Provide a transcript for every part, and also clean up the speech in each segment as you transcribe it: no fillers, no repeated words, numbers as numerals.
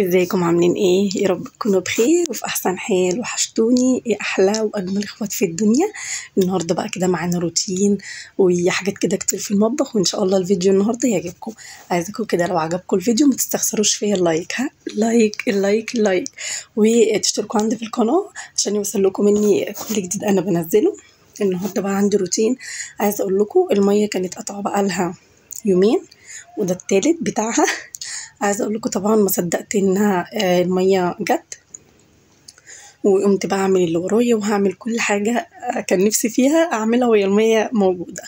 ازيكم عاملين ايه؟ يا رب تكونوا بخير وفي احسن حال. وحشتوني، ايه احلى واجمل اخوات في الدنيا. النهارده بقى كده معانا روتين وحاجات كده كتير في المطبخ، وان شاء الله الفيديو النهارده يعجبكم. عايزاكم كده لو عجبكم الفيديو ما تستخسروش فيا اللايك، ها لايك اللايك اللايك، وتشتركوا عندي في القناه عشان يوصل لكم مني كل جديد انا بنزله. النهارده بقى عندي روتين. عايزه اقول لكم الميه كانت قطعه بقى لها يومين، وده التالت بتاعها. عايزه اقول لكم طبعا ما صدقت انها الميه جت، وقمت بقى اعمل اللي ورايا وهعمل كل حاجه كان نفسي فيها اعملها وهي الميه موجوده.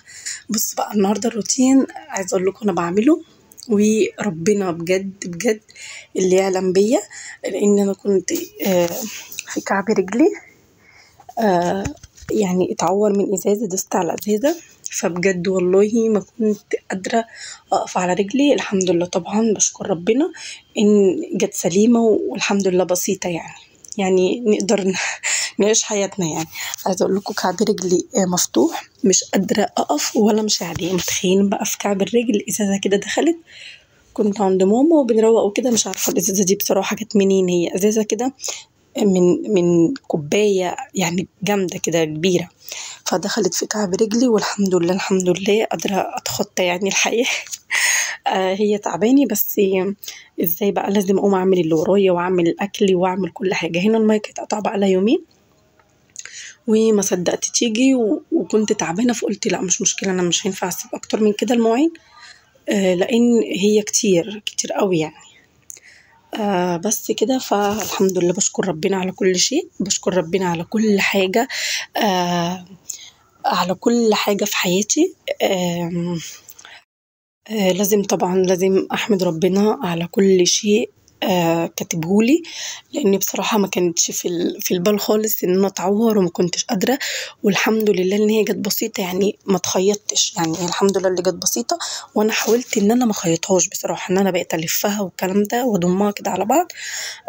بص بقى النهارده الروتين عايزه اقول لكم انا بعمله، وربنا بجد بجد اللي يعلم بيا، لان انا كنت في كعب رجلي يعني اتعور من ازازه، دست على ازازه، فبجد والله ما كنت قادره اقف على رجلي. الحمد لله طبعا بشكر ربنا ان جت سليمه، والحمد لله بسيطه يعني نقدر نعيش حياتنا يعني. عايزه اقول لكم كعب رجلي مفتوح، مش قادره اقف ولا امشي عليه. متخيلين بقى في كعب الرجل ازازه كده دخلت. كنت عند ماما وبنروق وكده، مش عارفه الازازه دي بصراحه جت منين. هي ازازه كده من كوباية يعني جامدة كده كبيرة، فدخلت في كعب رجلي، والحمد لله الحمد لله قادرة أتخطى يعني الحياة. هي تعباني بس ازاي بقى لازم أقوم أعمل اللي ورايا وأعمل أكلي وأعمل كل حاجة. هنا المايك كانت قطع بقى لها يومين وما صدقت تيجي، وكنت تعبانة فقلت لا مش مشكلة، أنا مش هينفع أسيب أكتر من كده المواعين، لأن هي كتير كتير قوي يعني. بس كده، فالحمد لله بشكر ربنا على كل شيء، بشكر ربنا على كل حاجة، آه على كل حاجة في حياتي. لازم طبعا لازم أحمد ربنا على كل شيء كاتبهولي، لأن بصراحة ما كانتش في البال خالص إن أنا أتعور وما كنتش قادرة. والحمد لله إن هي جت بسيطة، يعني ما اتخيطتش، يعني الحمد لله اللي جت بسيطة. وأنا حاولت إن أنا ما خيطهاش بصراحة، إن أنا بقيت ألفها والكلام ده وأضمها كده على بعض،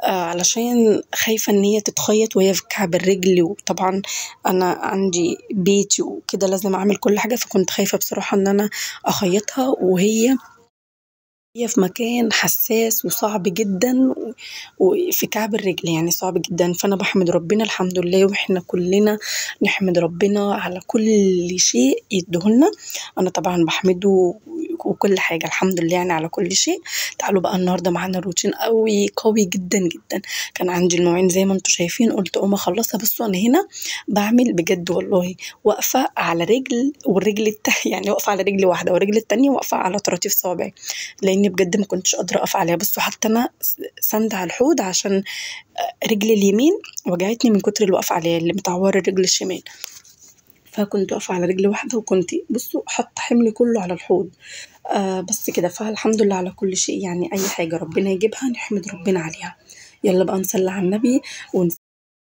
علشان خايفة إن هي تتخيط وهي في كعب الرجل. وطبعا أنا عندي بيتي وكده لازم أعمل كل حاجة، فكنت خايفة بصراحة إن أنا أخيطها وهي في مكان حساس وصعب جدا، وفي كعب الرجل يعني صعب جدا. فأنا بحمد ربنا الحمد لله، وإحنا كلنا نحمد ربنا على كل شيء يديهولنا. أنا طبعا بحمده وكل حاجة الحمد لله يعني على كل شيء. تعالوا بقى النهاردة معانا روتين قوي قوي جدا جدا. كان عندي المواعين زي ما انتم شايفين، قلت أقوم أخلصها. بصوا أنا هنا بعمل بجد والله واقفة على رجل، والرجل يعني واقفة على رجل واحدة والرجل التانية واقفة على طراطيف صوابعي، لاني بجد ما كنتش قادره اقف عليها. بصوا حتى انا ساندة على الحوض عشان رجلي اليمين وجعتني من كتر الوقف عليها، اللي متعوره الرجل الشمال. فكنت واقفه على رجل واحده، وكنت بصوا حاطه حملي كله على الحوض. بس كده، فالحمد لله على كل شيء يعني. اي حاجه ربنا يجيبها نحمد ربنا عليها. يلا بقى نصلي على النبي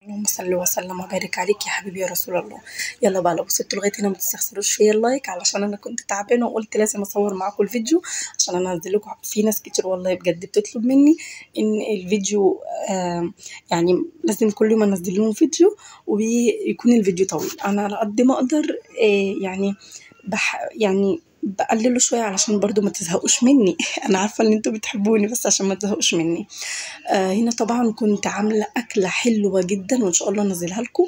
اللهم صل وسلم وبارك عليك يا حبيبي يا رسول الله. يلا بقى لو وصلتوا لغايه هنا ما تستخسروش فيا اللايك، علشان انا كنت تعبانه وقلت لازم اصور معاكم الفيديو عشان انزل لكم. في ناس كتير والله بجد بتطلب مني ان الفيديو يعني لازم كل يوم انزل لهم فيديو ويكون الفيديو طويل. انا على قد ما اقدر يعني يعني بقلله شويه علشان برضو ما تزهقوش مني. انا عارفه ان انتوا بتحبوني، بس عشان ما تزهقوش مني. هنا طبعا كنت عاملة أكلة حلوة جدا، وإن شاء الله أنزلها لكم.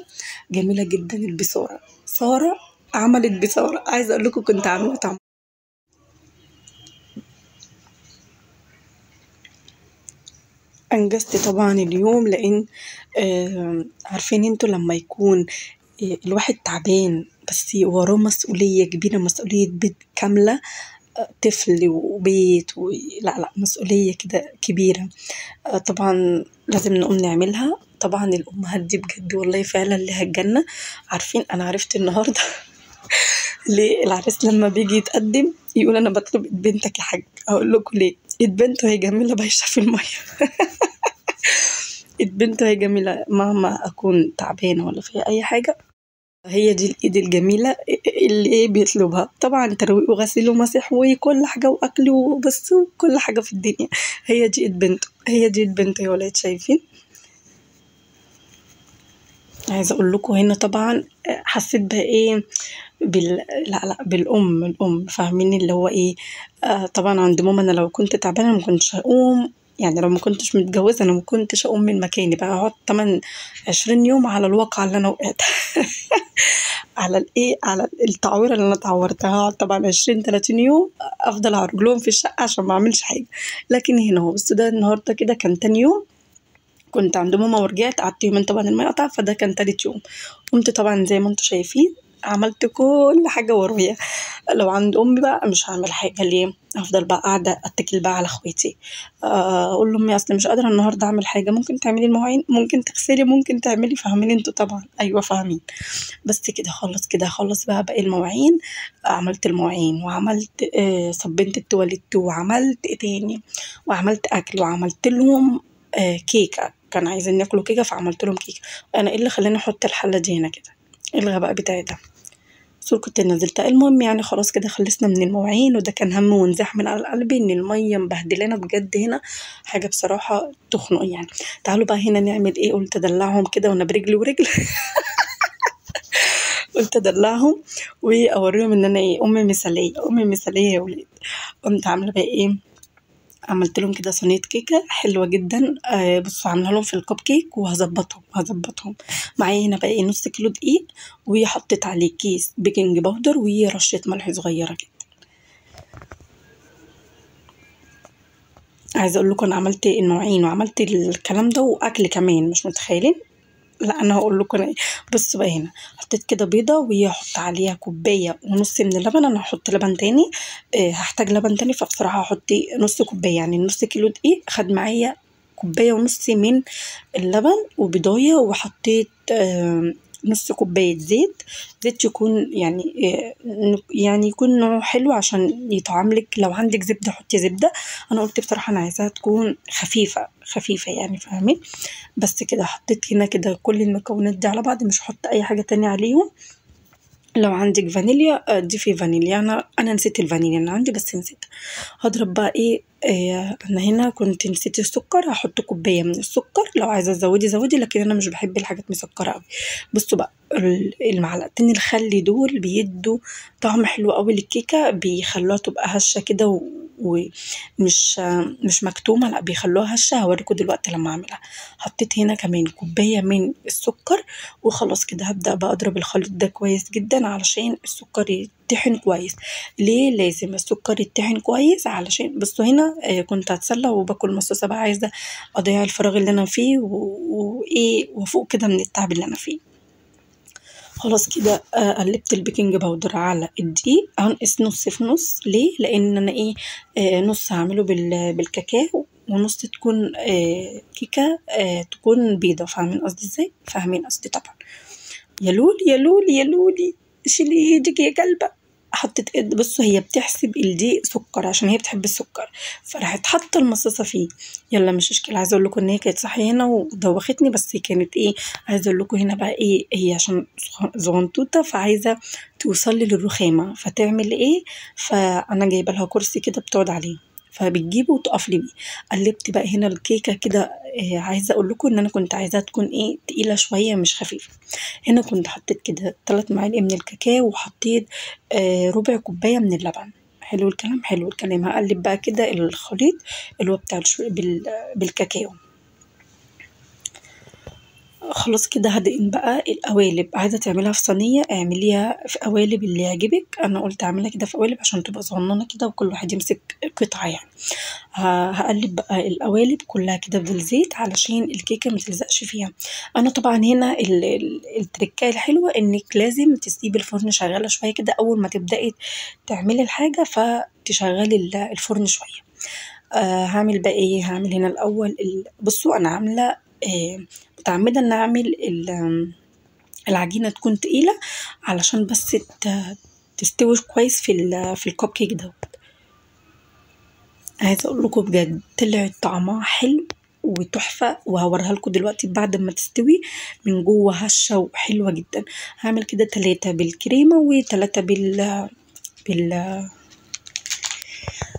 جميلة جدا، البصارة. سارة عملت بصارة. عايزة أقول لكم كنت عاملة طعم. أنجزت طبعا اليوم، لأن عارفين انتوا لما يكون الواحد تعبان بس وراه مسؤولية كبيرة، مسؤولية بيت كاملة، طفل وبيت لا لا مسؤولية كده كبيرة. طبعا لازم نقوم نعملها. طبعا الأمهات دي بجد والله فعلا لها الجنة. عارفين أنا عرفت النهاردة ليه العريس لما بيجي يتقدم يقول أنا بطلب إيد بنتك يا حاج؟ أقول لكم ليه؟ إيد بنته هي جميلة بايشة في المية. إيد بنته هي جميلة مهما أكون تعبانة ولا فيها أي حاجة، هي دي الإيد الجميلة اللي إيه بيطلبها. طبعا ترويق وغسيل ومسح وكل حاجة وأكل وبس وكل حاجة في الدنيا، هي دي إيد بنته، هي دي إيد بنته يا ولاد. شايفين؟ عايزة أقول لكم هنا طبعا حسيت بقى إيه لا لا الأم فاهمين اللي هو إيه. طبعا عند ماما أنا لو كنت تعبانة ما كنتش هقوم يعني لو ما كنتش متجوزة أنا ما كنتش أقوم من مكاني بقى، أقعد 20 يوم على الواقعة اللي أنا وقعت على الإيه، على التعويرة اللي أنا اتعورتها، هاقعد طبعًا 20، 30 يوم أفضل على رجلهم في الشقة عشان ما أعملش حاجة. لكن هنا أهو بس ده النهارده كده كان تاني يوم، كنت عند ماما ورجعت قعدت يومين طبعًا المَيّة قطع، فده كان تالت يوم. قُمت طبعًا زي ما أنتم شايفين عملت كل حاجة ورايا. لو عند أمي بقى مش هاعمل حاجة ليه، هافضل بقى قاعدة أتّكل بقى على اخواتي، أقول لأمي أصل مش قادرة النهارده أعمل حاجة، ممكن تعملي المواعين، ممكن تغسلي، ممكن تعملي، فاهمين أنتم طبعًا، أيوه فاهمين. بس كده أخلّص كده أخلّص بقى باقي المواعين، عملت المواعين وعملت صبّنت التواليت وعملت إيه تاني، وعملت أكل وعملت لهم كيكة، كانوا عايزين ياكلوا كيكة فعملت لهم كيكة. أنا إيه اللي خلّاني أحط الحلة دي هنا كده، إيه الغباء بتاعي ده، بس كنت نزلتها. المهم يعني خلاص كده خلصنا من المواعين، وده كان هَم وانزاح من على قلبي إن المَيّة مبهدلانا بجد هنا، حاجة بصراحة تخنق يعني. تعالوا بقى هنا نعمل إيه، قُلت أدلّعهم كده وأنا برجل ورجل قُلت أدلّعهم وأورّيهم إن أنا إيه، أم مثالية، أم مثالية يا ولاد. قُمت عاملة بقى إيه، عملت لهم كده صينية كيكة حلوة جدًا، بُصّوا عاملاها لهم في الcup cake وهاضبّطهم. معايا هنا بقى إيه، نُص كيلو دقيق وحطيت عليه كيس baking powder ورشة ملح صغيرة كده. عايزة أقول لكم أنا عملت المواعين وعملت الكلام ده وأكل كمان، مش متخيلين؟ لأ أنا هاقول لكم أنا إيه، بُصّوا بقى هنا حطيت كده بيضة وهاحط عليها كوباية ونُص من اللبن، أنا هاحط لبن تاني، هاحتاج لبن تاني فبصراحة هاحط نُص كوباية، يعني النُص كيلو دقيق خَد معايا كوباية ونُص من اللبن وبيضاية، وحطيت نُص كوباية زيت، زيت يكون يعني يكون نوعه حلو عشان يطعم لِك، لو عندِك زبدة حطي زبدة، أنا قُلت بصراحة أنا عايزاها تكون خفيفة، خفيفة يعني فاهمين؟ بس كده حطيت هنا كده كل المكونات دي على بعض، مش هاحط أي حاجة تانية عليهم. لو عندِك فانيليا ضيفي فانيليا، أنا نسيت الفانيليا، أنا عندي بس نسيتها. هاضرب بقى إيه، أنا هنا كنت نسيت السكر، هاحط كوباية من السكر، لو عايزة تزودي، لكن أنا مش باحب الحاجات مسكرة أوي. بُصّوا بقى المعلقتين الخل دول بيدّوا طعم حلو أوي للكيكة، بيخلّوها تبقى هشة كده ومش مش مكتومة، لأ بيخلّوها هشة، هاوريكم دلوقتي لمّا أعملها. حطيت هنا كمان كوباية من السكر، وخلاص كده هابدأ بقى أضرب الخليط ده كويس جدًا علشان السكر يتطحن كويس. ليه لازم السكر يتطحن كويس؟ علشان بُصّوا هنا كنت هاتسلى وباكل مصاصة بقى، عايزة أضيّع الفراغ اللي أنا فيه وإيه وأفوق كده من التعب اللي أنا فيه. خلاص كده قلّبت البيكنج باودر على الدقيق، هانقص نُص في نُص، ليه؟ لإن أنا إيه، نُص هاعمله بالكاكاو ونُص تكون كيكة تكون بيضا، فاهمين قصدي إزاي؟ فاهمين قصدي طبعًا. يا لولي، يا لولي، يا لولي، شيلي إيدِك يا كلبة. حطيت بُصّوا هي بتحسب الدقيق سُكّر عشان هي بتحب السُكّر، فراحت حاطة المصاصة فيه. يالّا مش مشكلة، عايزة أقول لكم إن هي كانت صاحية هنا ودوّختني، بس كانت إيه، عايزة أقول لكم هنا بقى إيه، هي عشان زغنطوطة فعايزة توصل لي للرخامة، فتعمل إيه، فأنا جايبة لها كرسي كده بتقعد عليه، فبتجيبه وتقف لي بيه. قلّبت بقى هنا الكيكة كده، عايزة أقول لكم إن أنا كنت عايزاها تكون إيه، تقيلة شوية مش خفيفة. هنا كنت حطيت كده 3 معالق من الكاكاو وحطيت ربع كوباية من اللبن. حلو الكلام، حلو الكلام. هاقلّب بقى كده الخليط اللي هو بتاع بالكاكاو. خلاص كده هادئن بقى القوالب، عايزة تعمليها في صينية اعمليها في قوالب اللي يعجبِك، أنا قُلت أعملها كده في قوالب عشان تبقى صغننة كده وكل واحد يمسك قطعة يعني. هاقلّب بقى القوالب كلّها كده بالزيت علشان الكيكة ما تلزقش فيها. أنا طبعًا هنا التركاية الحلوة إنِّك لازم تسيبي الفرن شغّالة شوية كده أول ما تبدئي تعملي الحاجة، فتشغّلي الفرن شوية. هاعمل بقى إيه، هاعمل هنا الأول بُصّوا أنا عاملة متعمدة إني أعمل العجينة تكون تقيلة علشان بس تستوي كويس في الcup cake دوّة. عايزة أقول لكم بجد طلعت طعمها حلو وتحفة، وهاوريها لكم دلوقتي بعد ما تستوي من جوّه هشة وحلوة جدًا. هاعمل كده 3 بالكريمة و3 بال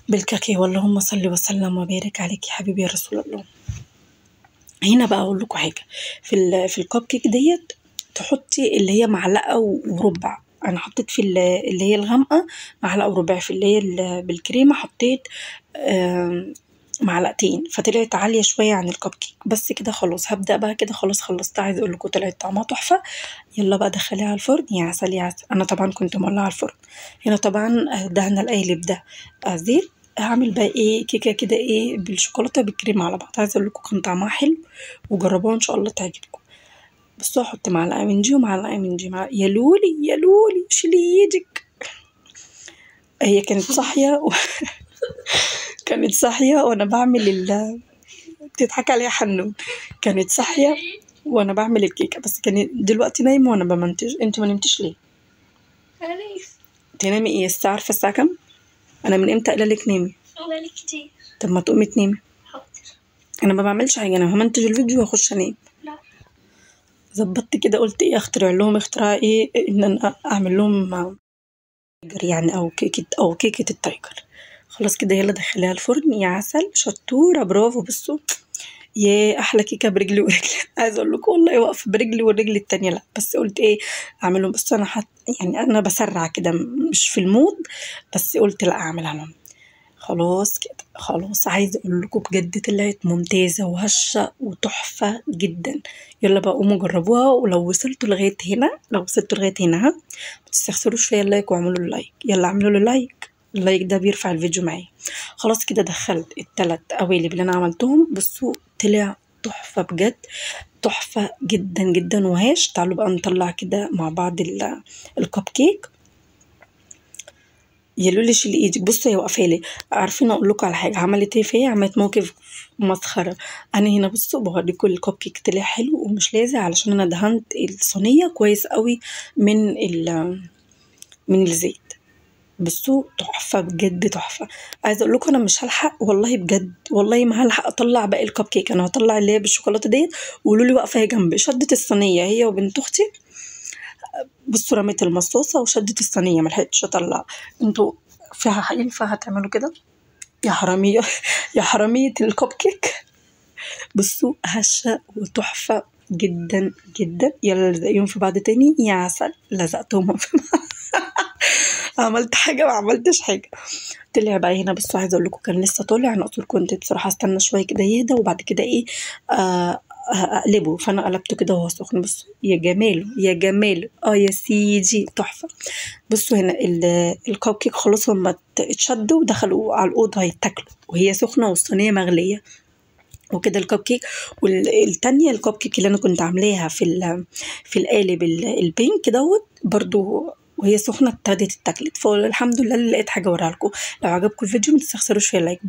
بالكاكاو، اللهم صل وسلم وبارك عليك يا حبيبي يا رسول الله. هنا بقى أقول لكم حاجة، في الcup cake ديّة تحطي اللي هي معلقة وربع، أنا حطيت في اللي هي الغامقة معلقة وربع، في اللي هي بالكريمة حطيت معلقتين، فطلعت عالية شوية عن الكب كيك. بس كده خلاص هبدأ بقى كده، خلاص خلصت. عايزة اقول لكم طلعت طعمها تحفة. يلا بقى دخليها على الفرن. يا عسل يا عسل. انا طبعا كنت مولعة الفرن. هنا طبعا دهنا القالب ده زيت. هعمل بقى ايه كيكة كده ايه بالشوكولاتة بالكريمة على بعض. عايزة اقول لكم كان طعمها حلو، وجربوها ان شاء الله تعجبكم. بصوا هحط معلقة من دي ومعلقة من دي يا لولي يا لولي شيلي ايدك. هي كانت صاحية كانت صاحية وانا بعمل بتضحك عليها حنون. كانت صاحية وانا بعمل الكيكة، بس كانت دلوقتي نايمة وانا بمنتج. انت ما نمتش ليه؟ انا نايم. تنامي ايه الساعة؟ عارفة الساعة كام؟ انا من امتى قايله لك نامي؟ بقالي كتير. طب ما تقومي تنامي. حاضر. انا ما بعملش حاجة، انا همنتج الفيديو واخش انام. لا. ظبطت كده قلت ايه اخترع لهم اختراع ايه، ان انا اعمل لهم تايجر يعني، او كيكة التايجر. خلاص كده يلا دخليها الفرن. يا عسل شطورة برافو. بصوا يا احلى كيكه برجلي ورجلي. عايزه اقول لكم والله واقفه برجلي والرجل التانية لا، بس قلت ايه اعملهم. بس انا يعني انا بسرع كده مش في المود، بس قلت لا اعملها لهم. خلاص كده خلاص. عايزه اقول لكم بجد طلعت ممتازه وهشه وتحفه جدا. يلا بقى قوموا جربوها. ولو وصلتوا لغايه هنا، ها ما تستخسروش فيا اللايك واعملوا اللايك. يلا اعملوا له لايك. اللايك ده بيرفع الفيديو معايا. خلاص كده دخلت الثلاث قوالب اللي انا عملتهم. بصوا طلع تحفه بجد، تحفه جدا جدا وهاش. تعالوا بقى نطلع كده مع بعض الكب كيك. يا لولي شيلي ايدك. بصوا هي واقفه لي. عارفين اقول لكم على حاجه عملت ايه فيا؟ عملت موقف مسخره. انا هنا بصوا بوريكم الكب كيك طلع حلو ومش لازق، علشان انا دهنت الصينيه كويس قوي من الزيت. بصوا تحفه بجد تحفه. عايزه اقول لكم انا مش هلحق والله بجد، والله ما هلحق اطلع باقي الكب كيك. انا هطلع اللي هي بالشوكولاته ديت. وقولوا لي واقفه هي جنبي شدت الصينيه هي وبنت اختي. بصوا رميت المصاصه وشدت الصينيه ما لحقتش اطلع. انتوا فيها ينفع هتعملوا كده؟ يا حراميه يا حراميه الكب كيك. بصوا هشه وتحفه جدا جدا. يلا لزقيهم في بعض تاني. يا عسل لزقتهم في بعض. عملت حاجه ما عملتش حاجه. طلع بقى هنا. بصوا عايزه اقول لكم كان لسه طالع. انا قلت لكم كنت بصراحه استنى شويه كده يهدى وبعد كده ايه اقلبه. فانا قلبته كده وهو سخن. بصوا يا جماله يا جماله. يا سيدي تحفه. بصوا هنا الكب كيك خلاص هما اتشدوا ودخلوا على الاوضه هيتاكلوا وهي سخنه والصينيه مغليه. وكده الكب كيك. والتانية الكب كيك اللي انا كنت عاملاها في القالب البينك دوت برضو وهي سخنه ابتدت اتاكلت. فالحمد لله اللي لقيت حاجه اوريها لكم. لو عجبكم الفيديو ما تستخسروش في اللايك.